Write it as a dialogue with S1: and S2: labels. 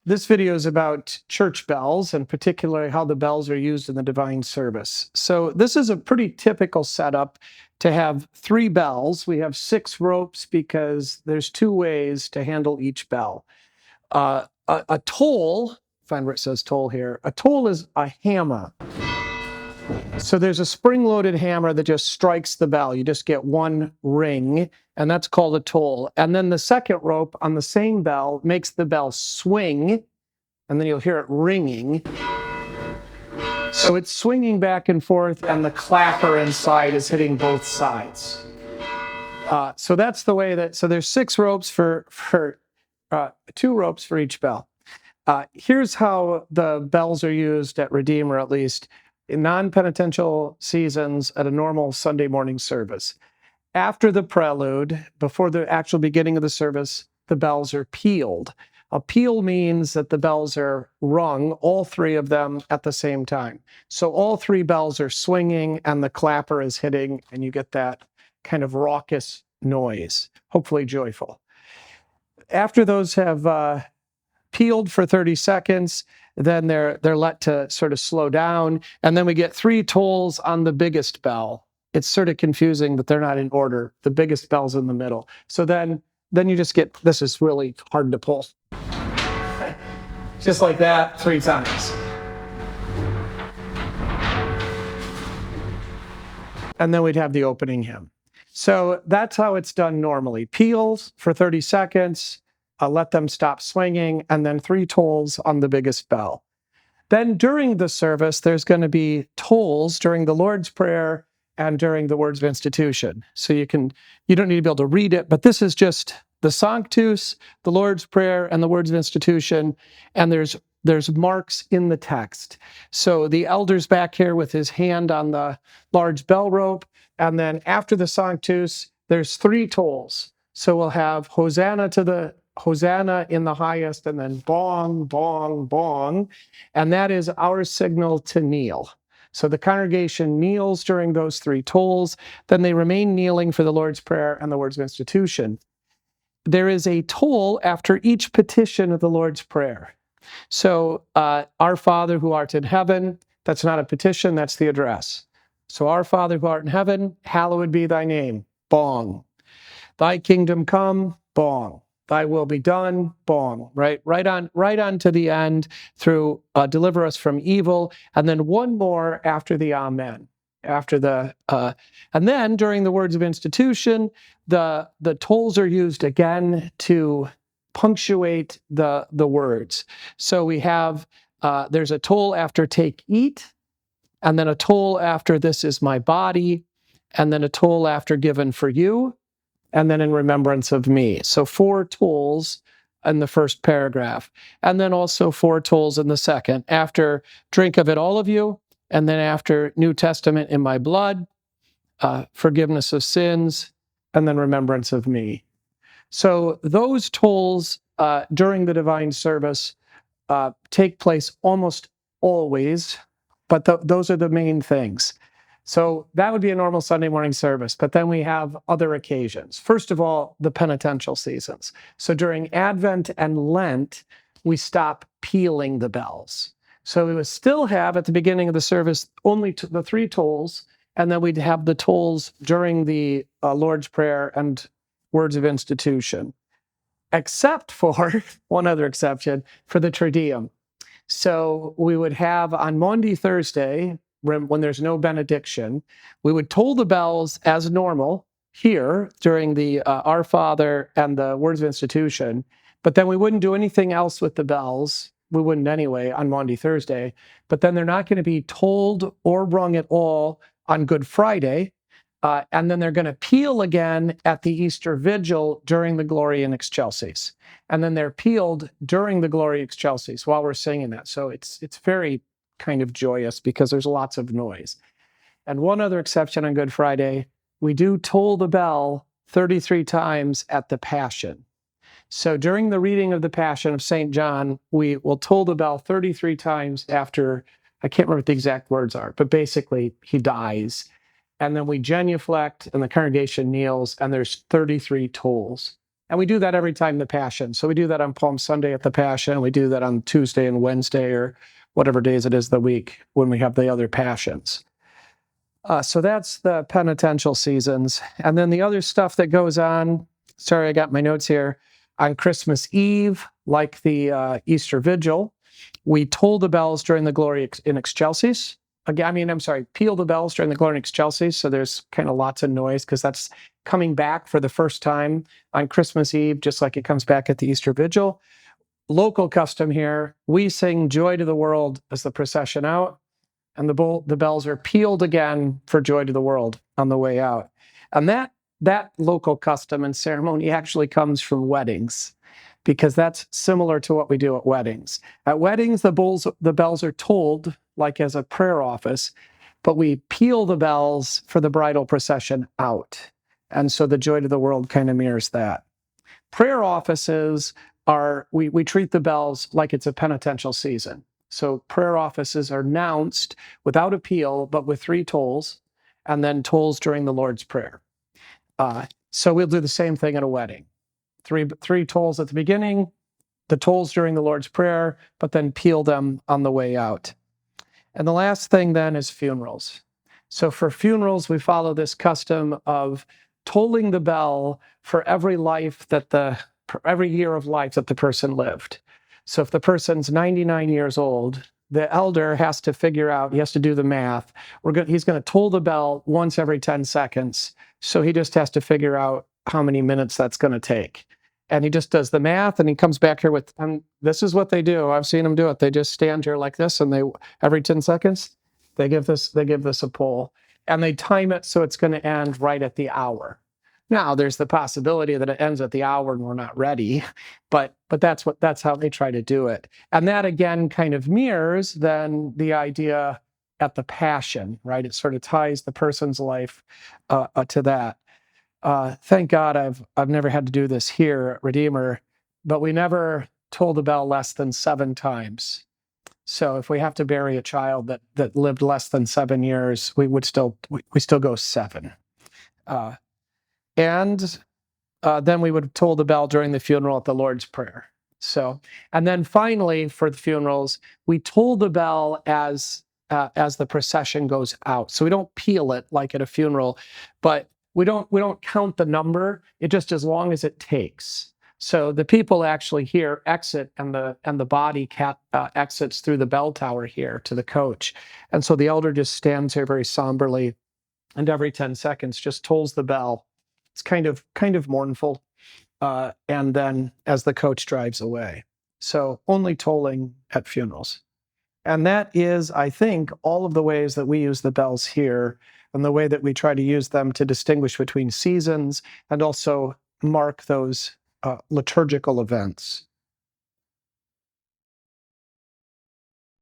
S1: This video is about church bells, and particularly how the bells are used in the divine service. So this is a pretty typical setup to have 3 bells. We have 6 ropes because there's 2 ways to handle each bell. A toll, find where it says toll here, a toll is a hammer. So there's a spring-loaded hammer that just strikes the bell. You just get 1 ring, and that's called a toll. And then the second rope on the same bell makes the bell swing, and then you'll hear it ringing. So it's swinging back and forth, and the clapper inside is hitting both sides. So that's the way that, so there's 6 ropes for 2 ropes for each bell. Here's how the bells are used at Redeemer, at least in non-penitential seasons at a normal Sunday morning service. After the prelude, before the actual beginning of the service, the bells are pealed. A peal means that the bells are rung, all 3 of them at the same time. So all 3 bells are swinging and the clapper is hitting, and you get that kind of raucous noise, hopefully joyful. After those have pealed for 30 seconds, then they're let to sort of slow down, and then we get 3 tolls on the biggest bell. It's sort of confusing that they're not in order. The biggest bell's in the middle. So then you just get, this is really hard to pull. Just like that, 3 times. And then we'd have the opening hymn. So that's how it's done normally. Peals for 30 seconds, let them stop swinging, and then 3 tolls on the biggest bell. Then during the service, there's going to be tolls during the Lord's Prayer and during the words of institution. So you don't need to be able to read it, but this is just the Sanctus, the Lord's Prayer, and the words of institution, and there's marks in the text. So the elder's back here with his hand on the large bell rope, and then after the Sanctus, there's 3 tolls. So we'll have Hosanna in the highest, and then bong, bong, bong. And that is our signal to kneel. So the congregation kneels during those 3 tolls. Then they remain kneeling for the Lord's Prayer and the words of institution. There is a toll after each petition of the Lord's Prayer. So our Father who art in heaven, that's not a petition, that's the address. So our Father who art in heaven, hallowed be thy name, bong. Thy kingdom come, bong. Thy will be done, bong, right on to the end through deliver us from evil, and then 1 more after the amen. And then during the words of institution, the tolls are used again to punctuate the words. So we have there's a toll after take, eat, and then a toll after this is my body, and then a toll after given for you, and then in remembrance of me. So 4 tolls in the first paragraph, and then also 4 tolls in the second. After drink of it, all of you, and then after New Testament in my blood, forgiveness of sins, and then remembrance of me. So those tolls during the divine service take place almost always, but those are the main things. So that would be a normal Sunday morning service, but then we have other occasions. First of all, the penitential seasons. So during Advent and Lent, we stop pealing the bells. So we would still have at the beginning of the service only the 3 tolls, and then we'd have the tolls during the Lord's Prayer and words of institution, except for one other exception, for the Te Deum. So we would have on Maundy Thursday, when there's no benediction, we would toll the bells as normal here during the Our Father and the words of institution, but then we wouldn't do anything else with the bells. We wouldn't anyway on Maundy Thursday, but then they're not going to be tolled or rung at all on Good Friday, and then they're going to peal again at the Easter Vigil during the Gloria in Excelsis, and then they're pealed during the Gloria Excelsis while we're singing that. So it's very kind of joyous because there's lots of noise. And one other exception on Good Friday, we do toll the bell 33 times at the Passion. So during the reading of the Passion of St. John, we will toll the bell 33 times after, I can't remember what the exact words are, but basically he dies. And then we genuflect and the congregation kneels, and there's 33 tolls. And we do that every time the Passion. So we do that on Palm Sunday at the Passion. We do that on Tuesday and Wednesday or whatever days it is the week when we have the other Passions. So that's the penitential seasons. And then the other stuff that goes on, sorry, I got my notes here. On Christmas Eve, like the Easter Vigil, we toll the bells during the Gloria in Excelsis. Again, peal the bells during the Gloria in Excelsis. So there's kind of lots of noise because that's coming back for the first time on Christmas Eve, just like it comes back at the Easter Vigil. Local custom here, we sing Joy to the World as the procession out, and the bells are pealed again for Joy to the World on the way out. And that local custom and ceremony actually comes from weddings, because that's similar to what we do at weddings. At weddings, the bells are tolled like as a prayer office, but we peal the bells for the bridal procession out. And so the Joy to the World kind of mirrors that. Prayer offices we treat the bells like it's a penitential season. So prayer offices are announced without appeal, but with 3 tolls, and then tolls during the Lord's Prayer. So we'll do the same thing at a wedding. Three tolls at the beginning, the tolls during the Lord's Prayer, but then peal them on the way out. And the last thing then is funerals. So for funerals, we follow this custom of tolling the bell for every year of life that the person lived. So if the person's 99 years old, the elder has to figure out, he has to do the math. He's going to toll the bell once every 10 seconds. So he just has to figure out how many minutes that's going to take. And he just does the math, and he comes back here with, and this is what they do. I've seen them do it. They just stand here like this, and every 10 seconds, they give this a pull, and they time it so it's going to end right at the hour. Now, there's the possibility that it ends at the hour and we're not ready, but that's how they try to do it. And that again kind of mirrors then the idea at the Passion, right? It sort of ties the person's life to that. Thank God I've never had to do this here at Redeemer, but we never toll the bell less than 7 times. So if we have to bury a child that lived less than 7 years, we still go 7. And then we would toll the bell during the funeral at the Lord's Prayer. So, and then finally for the funerals, we toll the bell as the procession goes out. So we don't peal it like at a funeral, but we don't count the number. It just as long as it takes. So the people actually here exit, and the body exits through the bell tower here to the coach. And so the elder just stands here very somberly, and every 10 seconds just tolls the bell. It's kind of mournful. And then as the coach drives away. So only tolling at funerals. And that is, I think, all of the ways that we use the bells here, and the way that we try to use them to distinguish between seasons and also mark those liturgical events.